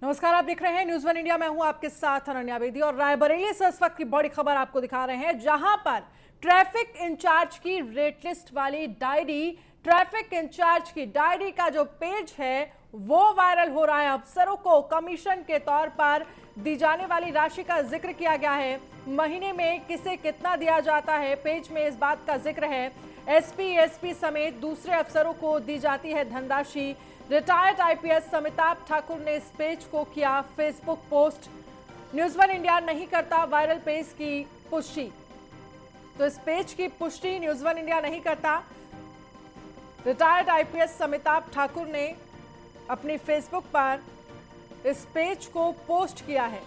नमस्कार, आप देख रहे हैं न्यूज़ वन इंडिया। मैं हूं आपके साथ अनन्या बेदी और रायबरेली से इस वक्त की बड़ी खबर आपको दिखा रहे हैं, जहां पर ट्रैफिक इंचार्ज की रेट लिस्ट वाली डायरी, ट्रैफिक इंचार्ज की डायरी का जो पेज है वो वायरल हो रहा है। अफसरों को कमीशन के तौर पर दी जाने वाली राशि का जिक्र किया गया है। महीने में किसे कितना दिया जाता है, पेज में इस बात का जिक्र है। एसपी समेत दूसरे अफसरों को दी जाती है धनराशि। रिटायर्ड आईपीएस अमिताभ ठाकुर ने इस पेज को किया Facebook post. News one India नहीं करता वायरल पेज की पुष्टि, तो इस पेज की पुष्टि न्यूज़ वन इंडिया नहीं करता। रिटायर्ड आईपीएस अमिताभ ठाकुर ने अपनी फेसबुक पर इस पेज को पोस्ट किया है।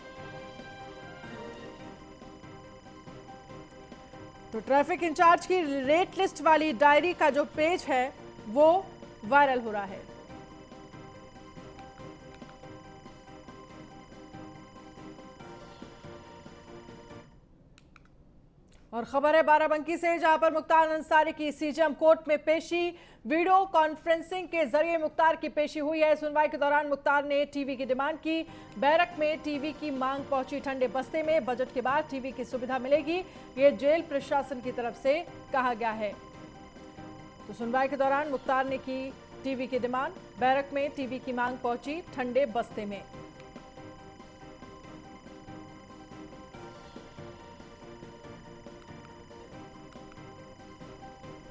तो ट्रैफिक इंचार्ज की रेट लिस्ट वाली डायरी का जो पेज है वो वायरल हो रहा है। और खबर है बाराबंकी से, जहां पर मुख्तार अंसारी की सीजेएम कोर्ट में पेशी। वीडियो कॉन्फ्रेंसिंग के जरिए मुख्तार की पेशी हुई है। सुनवाई के दौरान मुख्तार ने टीवी की डिमांड की। बैरक में टीवी की मांग पहुंची ठंडे बस्ते में। बजट के बाद टीवी की सुविधा मिलेगी, ये जेल प्रशासन की तरफ से कहा गया है। तो सुनवाई के दौरान मुख्तार ने की टीवी की डिमांड। बैरक में टीवी की मांग पहुंची ठंडे बस्ते में।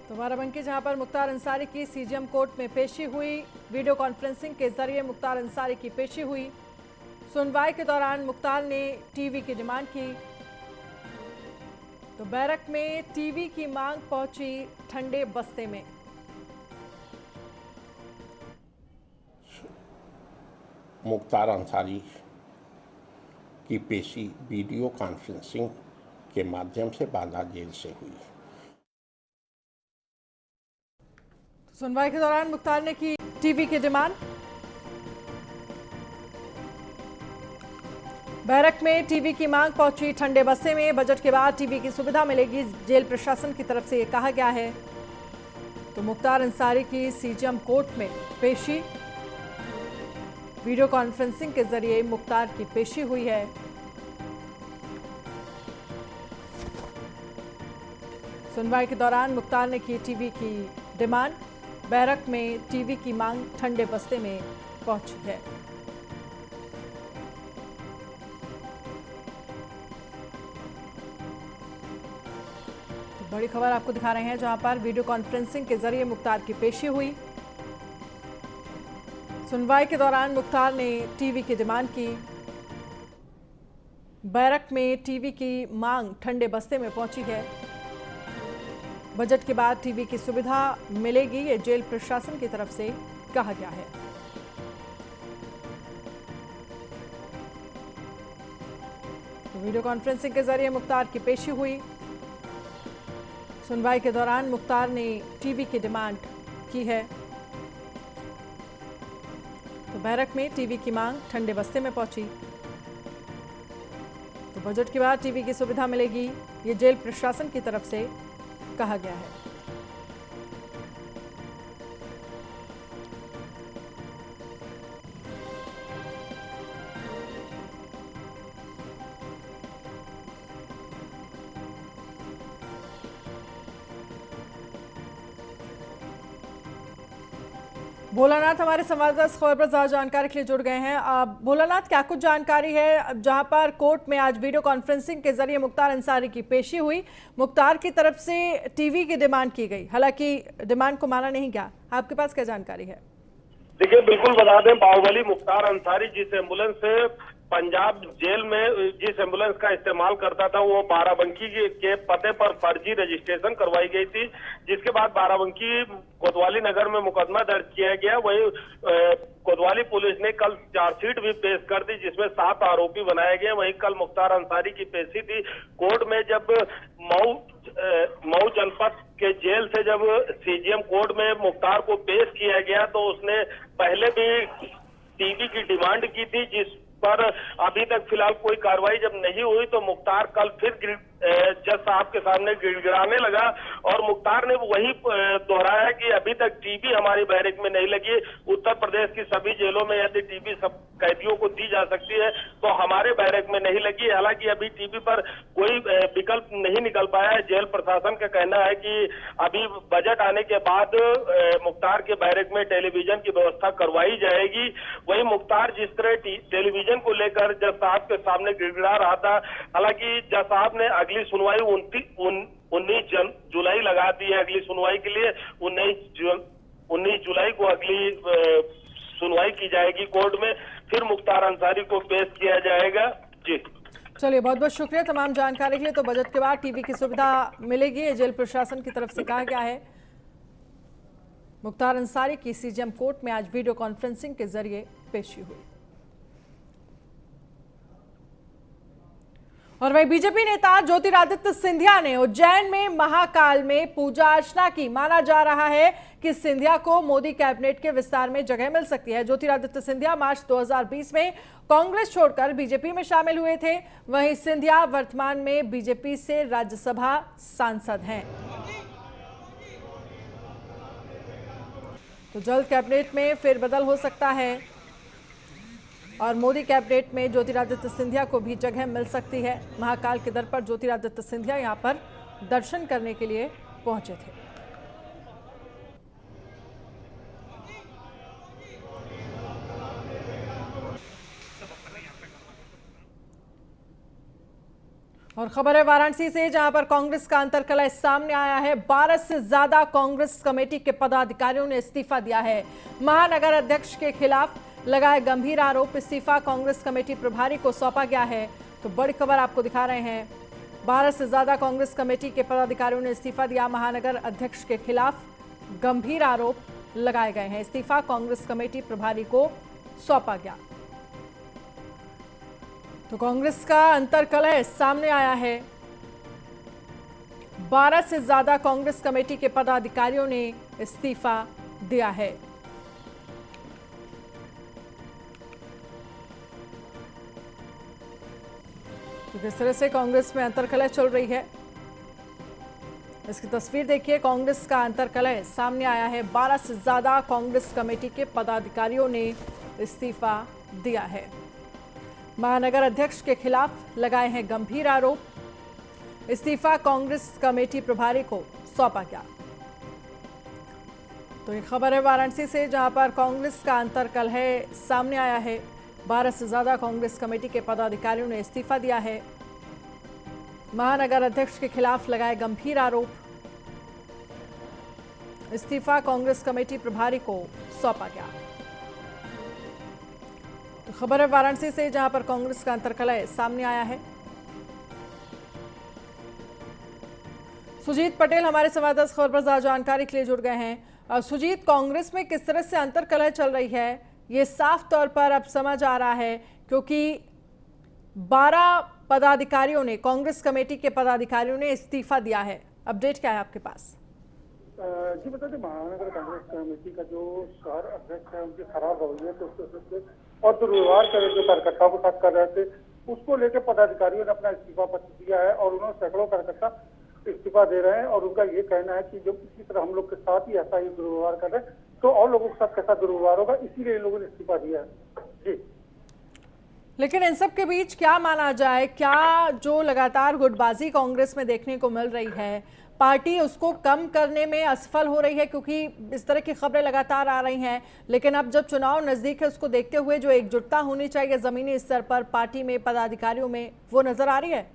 तो बाराबंकी, जहां पर मुख्तार अंसारी की सीजेएम कोर्ट में पेशी हुई। वीडियो कॉन्फ्रेंसिंग के जरिए मुख्तार अंसारी की पेशी हुई। सुनवाई के दौरान मुख्तार ने टीवी की डिमांड की। तो बैरक में टीवी की मांग पहुंची ठंडे बस्ते में। मुख्तार अंसारी की पेशी वीडियो कॉन्फ्रेंसिंग के माध्यम से बांदा जेल से हुई। सुनवाई के दौरान मुख्तार ने की टीवी की डिमांड। बैरक में टीवी की मांग पहुंची ठंडे बस्ते में। बजट के बाद टीवी की सुविधा मिलेगी, जेल प्रशासन की तरफ से कहा गया है। तो मुख्तार अंसारी की सीजेएम कोर्ट में पेशी, वीडियो कॉन्फ्रेंसिंग के जरिए मुख्तार की पेशी हुई है। सुनवाई के दौरान मुख्तार ने की टीवी की डिमांड। बैरक में टीवी की मांग ठंडे बस्ते में पहुंची है। तो बड़ी खबर आपको दिखा रहे हैं, जहां पर वीडियो कॉन्फ्रेंसिंग के जरिए मुख्तार की पेशी हुई। सुनवाई के दौरान मुख्तार ने टीवी की डिमांड की। बैरक में टीवी की मांग ठंडे बस्ते में पहुंची है। बजट के बाद टीवी की सुविधा मिलेगी, ये जेल प्रशासन की तरफ से कहा गया है। तो वीडियो कॉन्फ्रेंसिंग के जरिए मुख्तार की पेशी हुई। सुनवाई के दौरान मुख्तार ने टीवी की डिमांड की है। तो बैरक में टीवी की मांग ठंडे बस्ते में पहुंची। तो बजट के बाद टीवी की सुविधा मिलेगी, ये जेल प्रशासन की तरफ से कहा गया है। भोलानाथ हमारे संवाददाता इस खबर पर ज्यादा जानकारी के लिए जुड़ गए हैं। भोलानाथ, क्या कुछ जानकारी है, जहां पर कोर्ट में आज वीडियो कॉन्फ्रेंसिंग के जरिए मुख्तार अंसारी की पेशी हुई, मुख्तार की तरफ से टीवी की डिमांड की गई, हालांकि डिमांड को माना नहीं गया, आपके पास क्या जानकारी है? देखिए, बिल्कुल बता दें, बाहुबली मुख्तार अंसारी जिस एम्बुलेंस से पंजाब जेल में जिस एम्बुलेंस का इस्तेमाल करता था, वो बाराबंकी के पते पर फर्जी रजिस्ट्रेशन करवाई गई थी, जिसके बाद बाराबंकी कोतवाली नगर में मुकदमा दर्ज किया गया। वहीं कोतवाली पुलिस ने कल चार्जशीट भी पेश कर दी, जिसमें 7 आरोपी बनाए गए। वहीं कल मुख्तार अंसारी की पेशी थी कोर्ट में। जब मऊ जनपद के जेल से जब सीजेएम कोर्ट में मुख्तार को पेश किया गया, तो उसने पहले भी टीवी की डिमांड की थी, पर अभी तक फिलहाल कोई कार्रवाई जब नहीं हुई तो मुख्तार कल फिर जज साहब के सामने गिड़गिड़ाने लगा और मुख्तार ने वही दोहराया कि अभी तक टीबी हमारी बैरक में नहीं लगी। उत्तर प्रदेश की सभी जेलों में यदि टीबी सब कैदियों को दी जा सकती है तो हमारे बैरक में नहीं लगी। हालांकि अभी टीबी पर कोई विकल्प नहीं निकल पाया है। जेल प्रशासन का कहना है कि अभी बजट आने के बाद मुख्तार के बैरक में टेलीविजन की व्यवस्था करवाई जाएगी। वही मुख्तार जिस तरह टेलीविजन को लेकर जज साहब के सामने गिड़गिड़ा रहा था, हालांकि जज साहब ने अगली सुनवाई 19 जुलाई लगा दी है। अगली सुनवाई के लिए 19 जुलाई को अगली सुनवाई की जाएगी कोर्ट में, फिर मुख्तार अंसारी को पेश किया जाएगा। जी चलिए, बहुत बहुत शुक्रिया तमाम जानकारी के लिए। तो बजट के बाद टीवी की सुविधा मिलेगी, ये जेल प्रशासन की तरफ से कहा गया है। मुख्तार अंसारी की सीजेएम कोर्ट में आज वीडियो कॉन्फ्रेंसिंग के जरिए पेशी हुई। और वही बीजेपी नेता ज्योतिरादित्य सिंधिया ने उज्जैन में महाकाल में पूजा अर्चना की। माना जा रहा है कि सिंधिया को मोदी कैबिनेट के विस्तार में जगह मिल सकती है। ज्योतिरादित्य सिंधिया मार्च 2020 में कांग्रेस छोड़कर बीजेपी में शामिल हुए थे। वहीं सिंधिया वर्तमान में बीजेपी से राज्यसभा सांसद हैं। तो जल्द कैबिनेट में फेरबदल हो सकता है और मोदी कैबिनेट में ज्योतिरादित्य सिंधिया को भी जगह मिल सकती है। महाकाल के दर पर ज्योतिरादित्य सिंधिया यहां पर दर्शन करने के लिए पहुंचे थे। और खबर है वाराणसी से, जहां पर कांग्रेस का अंतरकलह सामने आया है। 12 से ज्यादा कांग्रेस कमेटी के पदाधिकारियों ने इस्तीफा दिया है। महानगर अध्यक्ष के खिलाफ लगाए गंभीर आरोप। इस्तीफा कांग्रेस कमेटी प्रभारी को सौंपा गया है। तो बड़ी खबर आपको दिखा रहे हैं। 12 से ज्यादा कांग्रेस कमेटी के पदाधिकारियों ने इस्तीफा दिया। महानगर अध्यक्ष के खिलाफ गंभीर आरोप लगाए गए हैं। इस्तीफा कांग्रेस कमेटी प्रभारी को सौंपा गया। तो कांग्रेस का अंतरकलह सामने आया है। 12 से ज्यादा कांग्रेस कमेटी के पदाधिकारियों ने इस्तीफा दिया है। तो किस तरह से कांग्रेस में अंतरकलह चल रही है, इसकी तस्वीर देखिए। कांग्रेस का अंतरकलह सामने आया है। 12 से ज्यादा कांग्रेस कमेटी के पदाधिकारियों ने इस्तीफा दिया है। महानगर अध्यक्ष के खिलाफ लगाए हैं गंभीर आरोप। इस्तीफा कांग्रेस कमेटी प्रभारी को सौंपा गया। तो ये खबर है वाराणसी से, जहां पर कांग्रेस का अंतरकलह सामने आया है। 12 से ज्यादा कांग्रेस कमेटी के पदाधिकारियों ने इस्तीफा दिया है। महानगर अध्यक्ष के खिलाफ लगाए गंभीर आरोप। इस्तीफा कांग्रेस कमेटी प्रभारी को सौंपा गया। तो खबर है वाराणसी से, जहां पर कांग्रेस का अंतरकलह सामने आया है। सुजीत पटेल हमारे संवाददाता खबर पर ज्यादा जानकारी के लिए जुड़ गए हैं। सुजीत, कांग्रेस में किस तरह से अंतरकलह चल रही है, ये साफ तौर पर अब समझ आ रहा है, क्योंकि 12 पदाधिकारियों ने, कांग्रेस कमेटी के पदाधिकारियों ने इस्तीफा दिया है। अपडेट क्या है आपके पास? जी बता दें, महानगर कांग्रेस कमेटी का जो शहर अध्यक्ष है उनकी खराब रवैये और दुर्व्यवहार करे जो कार्यकर्ताओं के साथ कर रहे थे, उसको लेकर पदाधिकारियों ने अपना इस्तीफा पत्र दिया है और उन्होंने सैकड़ों कार्यकर्ता इस्तीफा दे रहे हैं। और उनका ये कहना है कि जब इसी तरह हम लोग के साथ ही ऐसा ही दुर्व्यवहार कर रहे हैं तो और लोगों के साथ कैसा दुर्व्यवहार होगा, इसीलिए इन लोगों ने इस्तीफा दिया है। जी, लेकिन इन सब के बीच क्या माना जाए, क्या जो लगातार गुटबाजी कांग्रेस में देखने को मिल रही है, पार्टी उसको कम करने में असफल हो रही है? क्योंकि इस तरह की खबरें लगातार आ रही हैं, लेकिन अब जब चुनाव नजदीक है उसको देखते हुए जो एकजुटता होनी चाहिए जमीनी स्तर पर पार्टी में, पदाधिकारियों में, वो नजर आ रही है?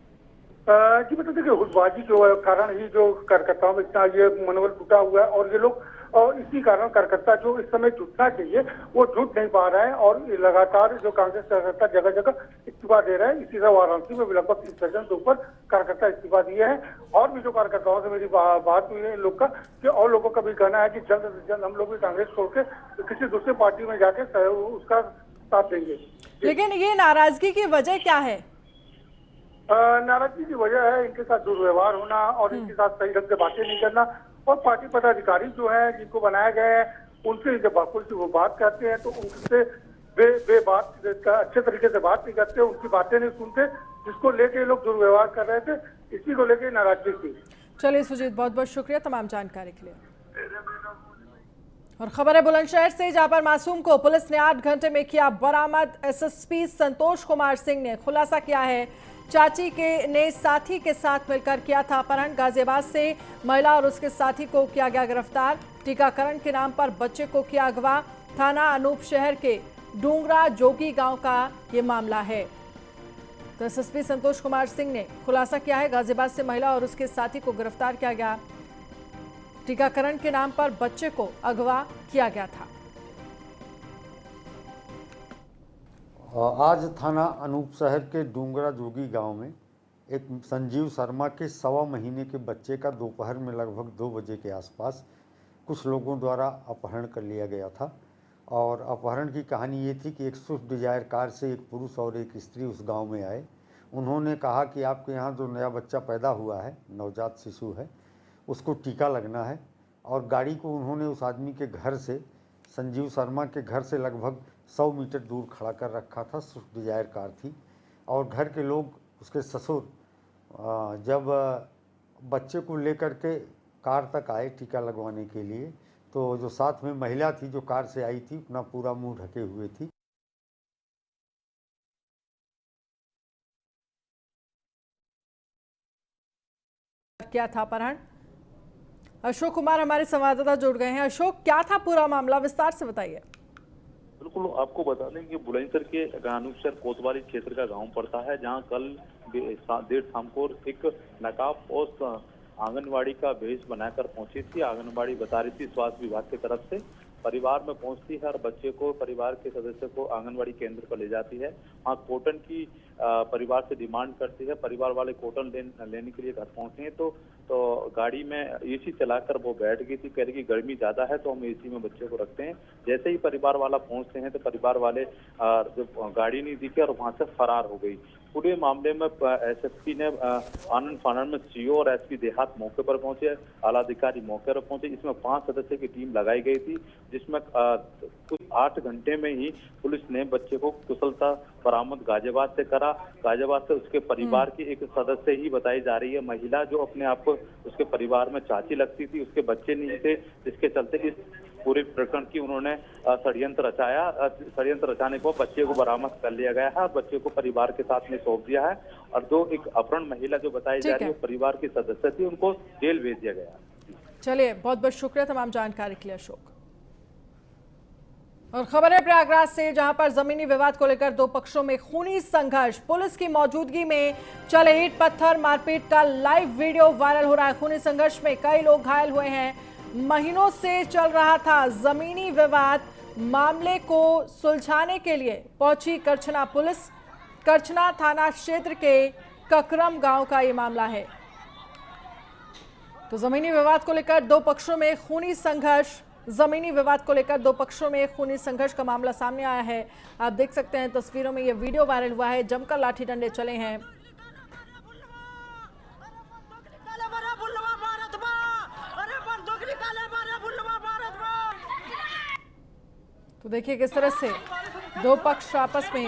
जी बता देखिए, हुलबाजी के कारण ही जो कार्यकर्ताओं में इतना ये मनोबल टूटा हुआ है और ये लोग और इसी कारण कार्यकर्ता जो इस समय जुटना चाहिए वो जुट नहीं पा रहे हैं और लगातार जो कांग्रेस कार्यकर्ता जगह जगह इस्तीफा दे रहे हैं। इसी तरह वाराणसी में लगभग 30 दर्जन से ऊपर कार्यकर्ता इस्तीफा दिए हैं। और भी जो कार्यकर्ताओं से मेरी बात हुई है इन लोग का कि और लोगों का भी कहना है कि जल्द से जल्द हम लोग भी कांग्रेस छोड़ के किसी दूसरी पार्टी में जाके उसका साथ देंगे। लेकिन ये नाराजगी की वजह क्या है? नाराजगी की वजह है इनके साथ दुर्व्यवहार होना और इनके साथ सही ढंग से बातें नहीं करना और पार्टी पदाधिकारी जो है जिनको बनाए गए हैं उनसे जब कोई वो बात कहते हैं तो उनसे वे बात अच्छे तरीके से बात नहीं करते, उनकी बातें नहीं सुनते, जिसको लेके ये लोग दुर्व्यवहार कर रहे थे, इसी को लेके नाराजगी थी। चलिए सुजीत, बहुत बहुत शुक्रिया तमाम जानकारी के लिए। और खबर है बुलंदशहर से, जहां पर मासूम को पुलिस ने 8 घंटे में किया बरामद। एसएसपी संतोष कुमार सिंह ने खुलासा किया है, चाची के ने साथी के साथ मिलकर किया था अपहरण। गाजियाबाद से महिला और उसके साथी को किया गया गिरफ्तार। टीकाकरण के नाम पर बच्चे को किया अगवा। थाना अनूप शहर के डूंगरा जोगी गांव का ये मामला है। तो एसएसपी संतोष कुमार सिंह ने खुलासा किया है, गाजियाबाद से महिला और उसके साथी को गिरफ्तार किया गया। टीकाकरण के नाम पर बच्चे को अगवा किया गया था। आज थाना अनूप शहर के डूंगरा जोगी गांव में एक संजीव शर्मा के 1.25 महीने के बच्चे का दोपहर में लगभग 2 बजे के आसपास कुछ लोगों द्वारा अपहरण कर लिया गया था। और अपहरण की कहानी ये थी कि एक स्विफ्ट डिजायर कार से एक पुरुष और एक स्त्री उस गांव में आए। उन्होंने कहा कि आपके यहाँ जो नया बच्चा पैदा हुआ है, नवजात शिशु है, उसको टीका लगना है। और गाड़ी को उन्होंने उस आदमी के घर से, संजीव शर्मा के घर से लगभग 100 मीटर दूर खड़ा कर रखा था। स्विफ्ट डिजायर कार थी। और घर के लोग, उसके ससुर, जब बच्चे को लेकर के कार तक आए टीका लगवाने के लिए, तो जो साथ में महिला थी जो कार से आई थी, अपना पूरा मुंह ढके हुए थी। क्या था अपहरण? अशोक कुमार हमारे संवाददाता जुड़ गए हैं। अशोक, क्या था पूरा मामला, विस्तार से बताइए। बिल्कुल, आपको बता दें कि बुलंदशहर के गानूसर कोतवाली क्षेत्र का गांव पड़ता है, जहां कल देर शाम को एक नकाब और आंगनवाड़ी का भेष बनाकर पहुंची थी। आंगनवाड़ी बता रही थी स्वास्थ्य विभाग की तरफ से परिवार में पहुंचती है और बच्चे को, परिवार के सदस्य को आंगनवाड़ी केंद्र पर ले जाती है। वहाँ कॉटन की परिवार से डिमांड करती है। परिवार वाले कॉटन लेने के लिए घर पहुंचते हैं तो गाड़ी में एसी चलाकर वो बैठ गई थी। कह रही कि गर्मी ज्यादा है तो हम एसी में बच्चे को रखते हैं। जैसे ही परिवार वाला पहुंचते हैं तो परिवार वाले जब गाड़ी नहीं दिखी और वहां से फरार हो गई। पूरे मामले में एसएसपी ने आनंद फानन में सीओ और एसपी देहात मौके पर पहुंचे, आला अधिकारी मौके पर पहुंचे। इसमें 5 सदस्य की टीम लगाई गई थी, जिसमें कुछ 8 घंटे में ही पुलिस ने बच्चे को कुशलता बरामद गाजियाबाद से करा। गाजियाबाद से उसके परिवार की एक सदस्य ही बताई जा रही है, महिला, जो अपने आप को उसके परिवार में चाची लगती थी। उसके बच्चे नहीं थे, जिसके चलते इस पूरे प्रकरण की उन्होंने षड्यंत्र रचाया। षड्यंत्र रचाने को बच्चे को बरामद कर लिया गया है, बच्चे को परिवार के साथ में सौंप दिया है। और जो एक अपहरण महिला जो बताई जा रही है परिवार की सदस्य थी, उनको जेल भेज दिया गया। चलिए, बहुत बहुत शुक्रिया तमाम जानकारी के लिए अशोक। और खबर है प्रयागराज से, जहां पर जमीनी विवाद को लेकर 2 पक्षों में खूनी संघर्ष। पुलिस की मौजूदगी में चले ईंट पत्थर मारपीट का लाइव वीडियो वायरल हो रहा है। खूनी संघर्ष में कई लोग घायल हुए हैं। महीनों से चल रहा था जमीनी विवाद। मामले को सुलझाने के लिए पहुंची करछना पुलिस। करछना थाना क्षेत्र के ककरम गांव का ये मामला है। तो जमीनी विवाद को लेकर 2 पक्षों में खूनी संघर्ष। जमीनी विवाद को लेकर 2 पक्षों में खूनी संघर्ष का मामला सामने आया है। आप देख सकते हैं तस्वीरों में, ये वीडियो वायरल हुआ है। जमकर लाठी डंडे चले हैं। तो देखिए किस तरह से 2 पक्ष आपस में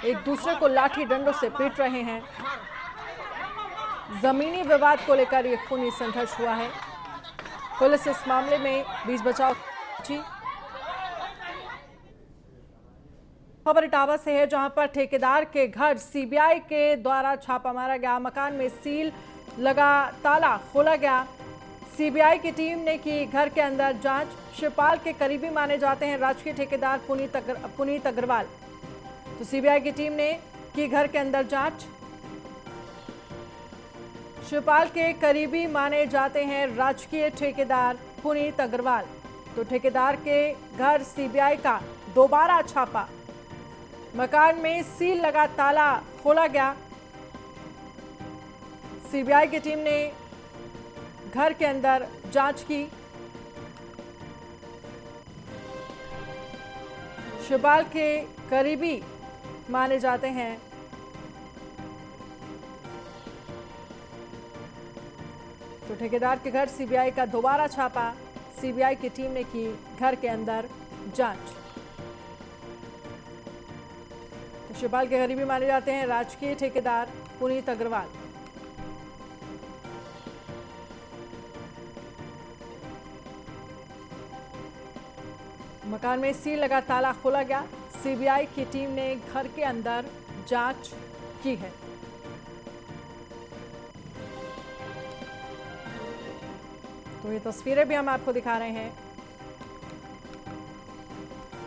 एक दूसरे को लाठी डंडों से पीट रहे हैं। जमीनी विवाद को लेकर ये खूनी संघर्ष हुआ है। पुलिस इस मामले में बीच बचाव की। खबर इटावा से है, जहां पर ठेकेदार के घर सीबीआई के द्वारा छापा मारा गया। मकान में सील लगा, ताला खोला गया। सीबीआई की टीम ने की घर के अंदर जांच। शिवपाल के करीबी माने जाते हैं राजकीय ठेकेदार पुनीत अग्रवाल। तो सीबीआई की टीम ने की घर के अंदर जांच। शिवपाल के करीबी माने जाते हैं राजकीय ठेकेदार पुनीत अग्रवाल। तो ठेकेदार के घर सीबीआई का दोबारा छापा। मकान में सील लगा, ताला खोला गया। सीबीआई की टीम ने घर के अंदर जांच की। शिवपाल के करीबी माने जाते हैं। तो ठेकेदार के घर सीबीआई का दोबारा छापा। सीबीआई की टीम ने की घर के अंदर जांच। शिवपाल के करीबी माने जाते हैं राजकीय ठेकेदार पुनीत अग्रवाल। मकान में सील लगा ताला खोला गया। सीबीआई की टीम ने घर के अंदर जांच की है। तो ये तस्वीरें भी हम आपको दिखा रहे हैं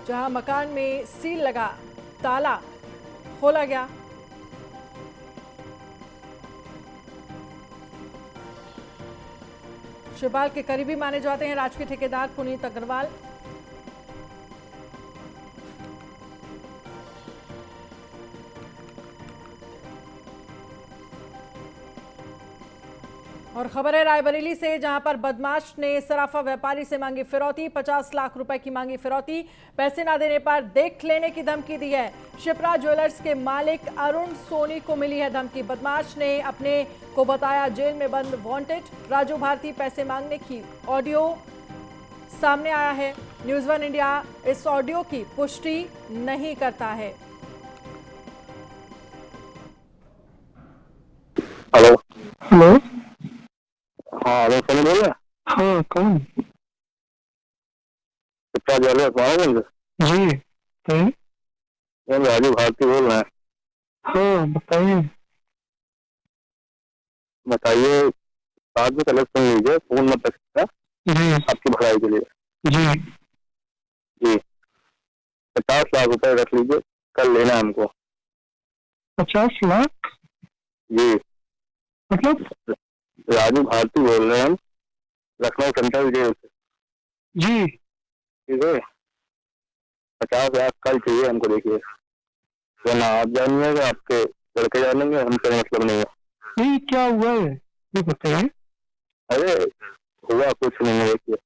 जहां मकान में सील लगा ताला खोला गया। शिवपाल के करीबी माने जाते हैं राजकीय ठेकेदार पुनीत अग्रवाल। और खबर है रायबरेली से, जहां पर बदमाश ने सराफा व्यापारी से मांगी फिरौती। 50 लाख रुपए की मांगी फिरौती। पैसे ना देने पर देख लेने की धमकी दी है। शिप्रा ज्वेलर्स के मालिक अरुण सोनी को मिली है धमकी। बदमाश ने अपने को बताया जेल में बंद वांटेड। राजू भारती पैसे मांगने की ऑडियो सामने आया है। न्यूज़ वन इंडिया इस ऑडियो की पुष्टि नहीं करता है। Hello hello. हाँ हेलो, कौन बोल रहे हैं? हाँ कौन? शिप्रा ज्वेलर्स मालूम? जी बताइए। मैं राजू भारती बोल रहे हैं। हाँ बताइए। बताइए, बाद में कलेक्ट सुन लीजिए, फोन मत रखिएगा जी आपकी भलाई के लिए। जी जी 50 लाख रुपए रख लीजिए, कल लेना है हमको। 50 लाख जी मतलब? राजू भारती बोल रहे हैं हम, लखनऊ सेंट्रल जेल से। जी ठीक है, 50 लाख कल चाहिए हमको। देखिए, वरना आप जानिएगा, आपके लड़के जानेंगे, हमसे मतलब नहीं है। नहीं, क्या हुआ है ये बताइए। अरे हुआ कुछ नहीं है, देखिए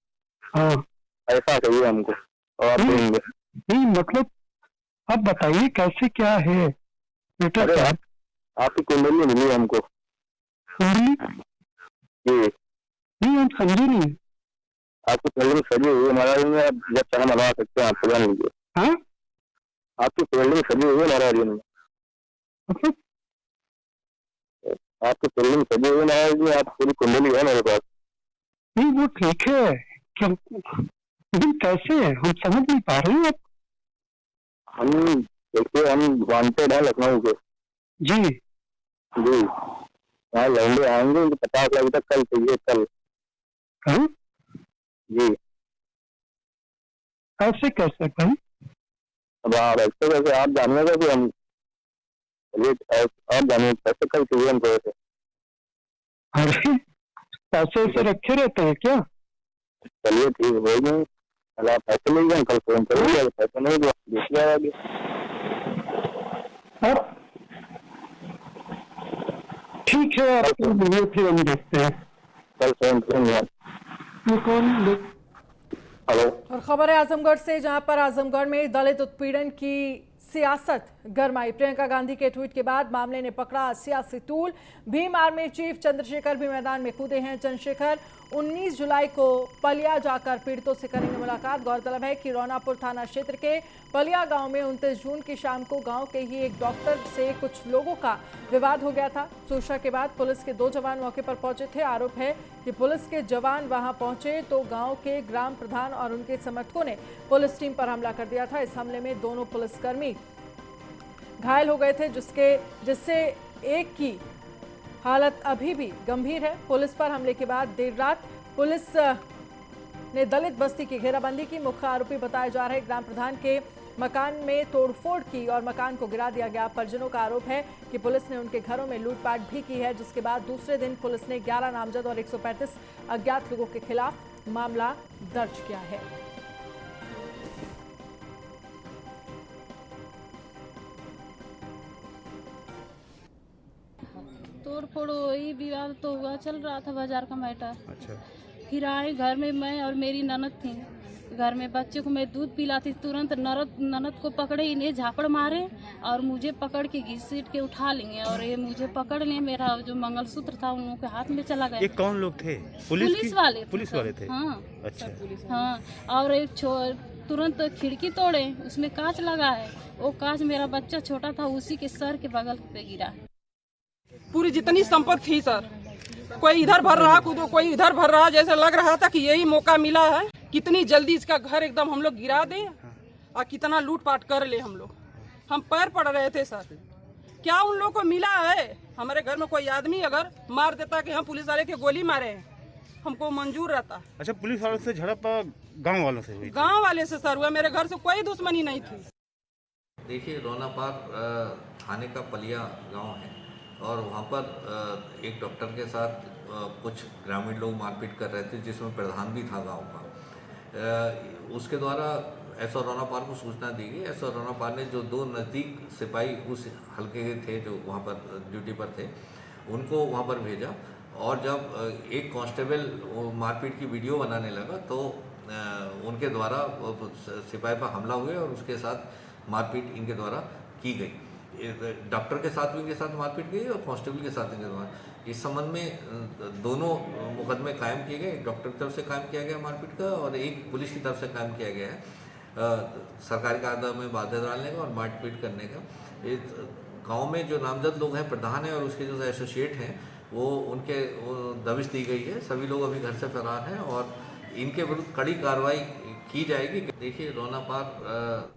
हाँ ऐसा चाहिए हमको और आप नहीं। देंगे। नहीं मतलब आप बताइए कैसे क्या है बेटा? अरे क्या आपकी कुंडली मिली हमको। कुंडली? जी नहीं हम समझे नहीं। आपकी बिल्डिंग सजी हुई है महाराज में, आप जब चाहे बनवा सकते हैं, आप जान लीजिए। हाँ आपकी बिल्डिंग सजी हुई है महाराज में, मतलब? आपकी बिल्डिंग सजी हुई है महाराज में, आप पूरी कुंडली है मेरे पास। नहीं वो ठीक है, क्या लेकिन कैसे है हम समझ नहीं पा रहे हैं। हम देखिए, हम वांटेड है लखनऊ के। जी जी वहाँ लौंडे आएंगे, 50 लाख तक कल चाहिए, कल। हाँ जी ऐसे कैसे भाई? अब आप ऐसे कैसे, आप जानिएगा कि हम आप जानिए कैसे कल चाहिए हमको ऐसे। अरे पैसे ऐसे रखे रहते हैं क्या? चलिए ठीक हो गए, कल आप पैसे ले जाए, कल फोन करिए, पैसे नहीं तो देखिए आगे। अब ठीक है, आपको मिलिए फिर हम देखते हैं। कल फोन करेंगे। ये कौन लोग? हेलो। और खबर है आजमगढ़ से, जहां पर आजमगढ़ में दलित उत्पीड़न की सियासत गरमाई। प्रियंका गांधी के ट्वीट के बाद मामले ने पकड़ा सियासी तूल। भीम आर्मी चीफ चंद्रशेखर भी मैदान में कूदे हैं। चंद्रशेखर 19 जुलाई को पलिया जाकर पीड़ितों से करेंगे मुलाकात। गौरतलब है कि रौनापुर थाना क्षेत्र के पलिया गांव में 29 जून की शाम को गांव के ही एक डॉक्टर से कुछ लोगों का विवाद हो गया था। सूचना के बाद पुलिस के 2 जवान मौके पर पहुंचे थे। आरोप है कि पुलिस के जवान वहां पहुंचे तो गांव के ग्राम प्रधान और उनके समर्थकों ने पुलिस टीम पर हमला कर दिया था। इस हमले में दोनों पुलिसकर्मी घायल हो गए थे, जिससे एक की हालत अभी भी गंभीर है। पुलिस पर हमले के बाद देर रात पुलिस ने दलित बस्ती की घेराबंदी की। मुख्य आरोपी बताए जा रहे ग्राम प्रधान के मकान में तोड़फोड़ की और मकान को गिरा दिया गया। परिजनों का आरोप है कि पुलिस ने उनके घरों में लूटपाट भी की है, जिसके बाद दूसरे दिन पुलिस ने 11 नामजद और 135 अज्ञात लोगों के खिलाफ मामला दर्ज किया है। तोड़ फोड़ वही विवाद तो हुआ, चल रहा था बाजार का मैटर। अच्छा। फिर आए घर में, मैं और मेरी ननद थी घर में। बच्चे को मैं दूध पिलाती, तुरंत ननद को पकड़े, इन्हें झापड़ मारे और मुझे पकड़ के घसीट के उठा लेंगे और ये मुझे पकड़ लिए। मेरा जो मंगलसूत्र था उन लोगों के हाथ में चला गया। ये कौन लोग थे? पुलिस वाले थे। पुलिस वाले थे? हाँ अच्छा। हाँ, और एक तुरंत खिड़की तोड़े, उसमें कांच लगा है, वो कांच मेरा बच्चा छोटा था उसी के सर के बगल पे गिरा। पूरी जितनी संपत्ति थी सर, कोई इधर भर रहा कूदो, कोई इधर भर रहा, जैसे लग रहा था कि यही मौका मिला है, कितनी जल्दी इसका घर एकदम हम लोग गिरा दें और कितना लूटपाट कर ले हम लोग। हम पैर पड़ रहे थे सर, क्या उन लोगों को मिला है? हमारे घर में कोई आदमी अगर मार देता कि हम पुलिस वाले के गोली मारे हैं, हमको मंजूर रहता। अच्छा, पुलिस वालों से झड़प गांव वालों से हुई? गांव वाले से सर हुआ, मेरे घर से कोई दुश्मनी नहीं थी। देखिए, रोनापार थाने का पलिया गांव है और वहाँ पर एक डॉक्टर के साथ कुछ ग्रामीण लोग मारपीट कर रहे थे, जिसमें प्रधान भी था गांव का। उसके द्वारा एसओ रोनापार को सूचना दी गई। एसओ रोनापार ने जो 2 नज़दीक सिपाही उस हल्के के थे जो वहाँ पर ड्यूटी पर थे, उनको वहाँ पर भेजा और जब एक कांस्टेबल मारपीट की वीडियो बनाने लगा तो उनके द्वारा सिपाही पर हमला हुए और उसके साथ मारपीट इनके द्वारा की गई। डॉक्टर के साथ भी इनके साथ मारपीट की और कांस्टेबल के साथ इनके द्वारा। इस संबंध में दोनों मुकदमे कायम किए गए। एक डॉक्टर की तरफ से कायम किया गया मारपीट का और एक पुलिस की तरफ से कायम किया गया है सरकारी कायदा में बाधा डालने का और मारपीट करने का। गांव में जो नामजद लोग हैं, प्रधान है और उसके जो एसोसिएट हैं, वो उनके दबिश दी गई है। सभी लोग अभी घर से फरार हैं और इनके विरुद्ध कड़ी कार्रवाई की जाएगी। देखिए, रोनापार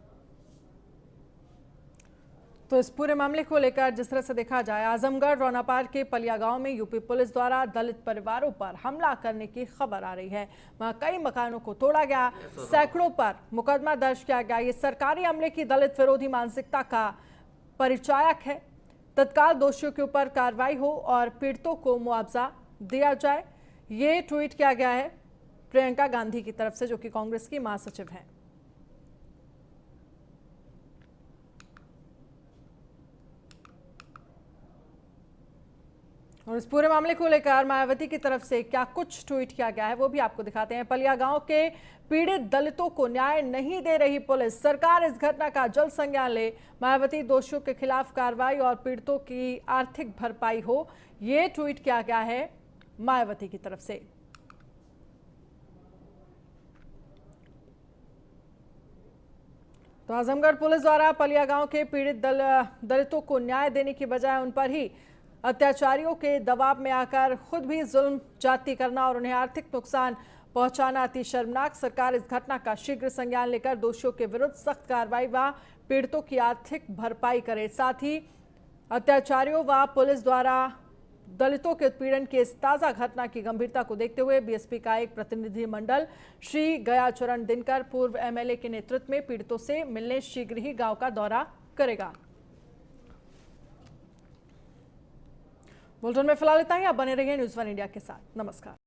तो इस पूरे मामले को लेकर जिस तरह से देखा जाए, आजमगढ़ रोनापार के पलिया गांव में यूपी पुलिस द्वारा दलित परिवारों पर हमला करने की खबर आ रही है। वहां कई मकानों को तोड़ा गया, सैकड़ों पर मुकदमा दर्ज किया गया। ये सरकारी अमले की दलित विरोधी मानसिकता का परिचायक है। तत्काल दोषियों के ऊपर कार्रवाई हो और पीड़ितों को मुआवजा दिया जाए, ये ट्वीट किया गया है प्रियंका गांधी की तरफ से, जो कि कांग्रेस की महासचिव हैं। और इस पूरे मामले को लेकर मायावती की तरफ से क्या कुछ ट्वीट किया गया है वो भी आपको दिखाते हैं। पलिया गांव के पीड़ित दलितों को न्याय नहीं दे रही पुलिस, सरकार इस घटना का जल्द संज्ञान ले। मायावती दोषियों के खिलाफ कार्रवाई और पीड़ितों की आर्थिक भरपाई हो, ये ट्वीट किया गया है मायावती की तरफ से। तो आजमगढ़ पुलिस द्वारा पलिया गांव के पीड़ित दलितों को न्याय देने की बजाय उन पर ही अत्याचारियों के दबाव में आकर खुद भी जुल्म जाती करना और उन्हें आर्थिक नुकसान पहुंचाना अति शर्मनाक। सरकार इस घटना का शीघ्र संज्ञान लेकर दोषियों के विरुद्ध सख्त कार्रवाई व पीड़ितों की आर्थिक भरपाई करे। साथ ही अत्याचारियों व पुलिस द्वारा दलितों के उत्पीड़न की इस ताज़ा घटना की गंभीरता को देखते हुए बीएसपी का एक प्रतिनिधिमंडल श्री गयाचरण दिनकर पूर्व एमएलए के नेतृत्व में पीड़ितों से मिलने शीघ्र ही गांव का दौरा करेगा। बुलेटिन में फिलहाल इतना ही। आप बने रहिए न्यूज़ 1 इंडिया के साथ। नमस्कार।